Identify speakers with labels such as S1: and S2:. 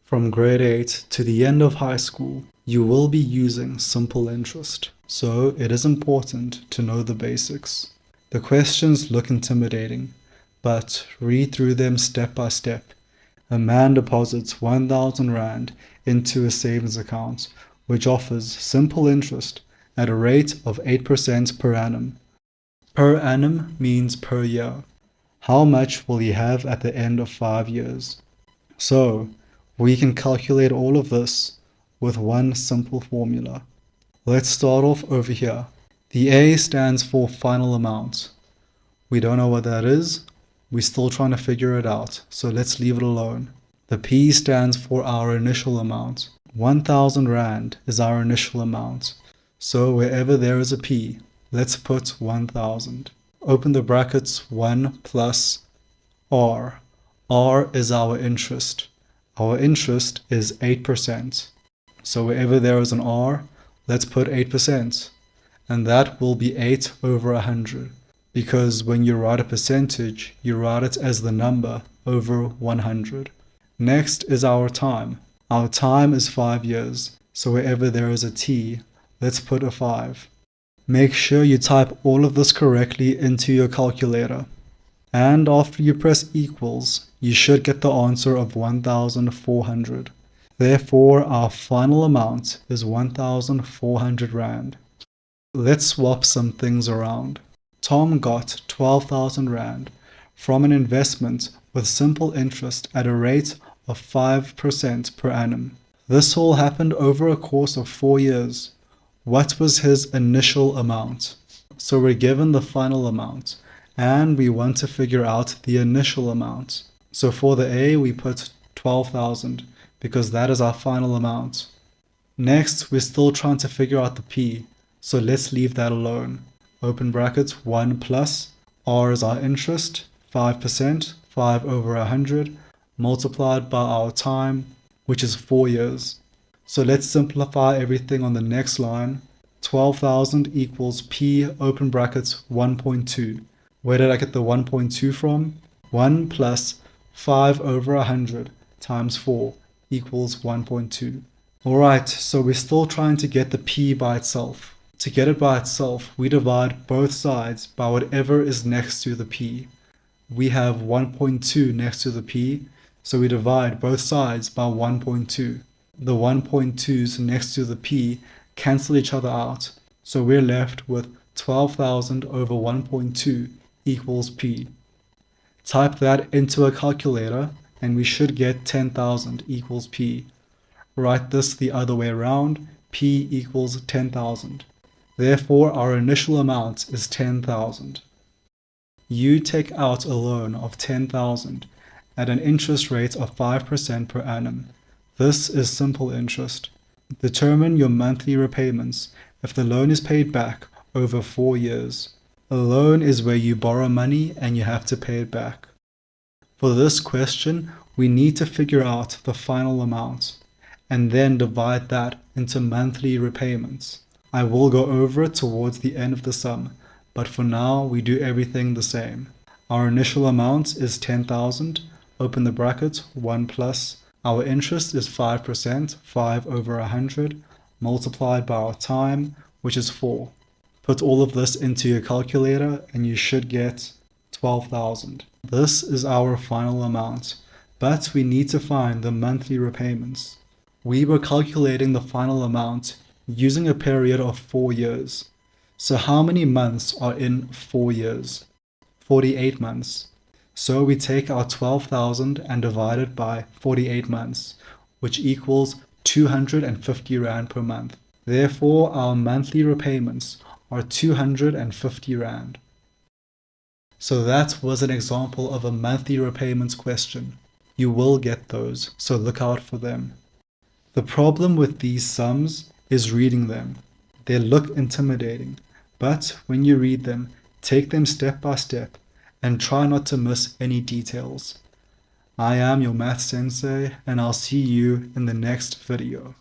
S1: From grade 8 to the end of high school, you will be using simple interest, so it is important to know the basics. The questions look intimidating, but read through them step by step. A man deposits 1,000 Rand into a savings account, which offers simple interest at a rate of 8% per annum. Per annum means per year. How much will he have at the end of 5 years? So, we can calculate all of this with one simple formula. Let's start off over here. The A stands for final amount. We don't know what that is. We're still trying to figure it out, so let's leave it alone. The P stands for our initial amount. 1,000 Rand is our initial amount. So wherever there is a P, let's put 1,000. Open the brackets 1 plus R. R is our interest. Our interest is 8%. So wherever there is an R, let's put 8%. And that will be 8 over 100. Because when you write a percentage, you write it as the number over 100. Next is our time. Our time is 5 years. So wherever there is a T, let's put a 5. Make sure you type all of this correctly into your calculator. And after you press equals, you should get the answer of 1,400. Therefore, our final amount is 1,400 Rand. Let's swap some things around. Tom got 12,000 Rand from an investment with simple interest at a rate of 5% per annum. This all happened over a course of 4 years. What was his initial amount? So we're given the final amount, and we want to figure out the initial amount. So for the A, we put 12,000 because that is our final amount. Next, we're still trying to figure out the P, so let's leave that alone. Open brackets 1 plus R is our interest, 5%, 5 over 100, multiplied by our time, which is 4 years. So let's simplify everything on the next line. 12,000 equals P open brackets 1.2. Where did I get the 1.2 from? 1 plus 5 over 100 times 4 equals 1.2. Alright, so we're still trying to get the P by itself. To get it by itself, we divide both sides by whatever is next to the P. We have 1.2 next to the P, so we divide both sides by 1.2. The 1.2's next to the P cancel each other out, so we're left with 12,000 over 1.2 equals P. Type that into a calculator and we should get 10,000 equals P. Write this the other way around, P equals 10,000. Therefore, our initial amount is 10,000. You take out a loan of 10,000 at an interest rate of 5% per annum. This is simple interest. Determine your monthly repayments if the loan is paid back over 4 years. A loan is where you borrow money and you have to pay it back. For this question, we need to figure out the final amount and then divide that into monthly repayments. I will go over it towards the end of the sum, but for now we do everything the same. Our initial amount is 10,000, open the bracket, 1 plus. Our interest is 5%, 5 over 100, multiplied by our time, which is 4. Put all of this into your calculator and you should get 12,000. This is our final amount, but we need to find the monthly repayments. We were calculating the final amount using a period of 4 years. So how many months are in 4 years? 48 months. So we take our 12,000 and divide it by 48 months, which equals 250 Rand per month. Therefore, our monthly repayments are 250 Rand. So that was an example of a monthly repayments question. You will get those, so look out for them. The problem with these sums is reading them. They look intimidating, but when you read them, take them step by step and try not to miss any details. I am your math sensei, and I'll see you in the next video.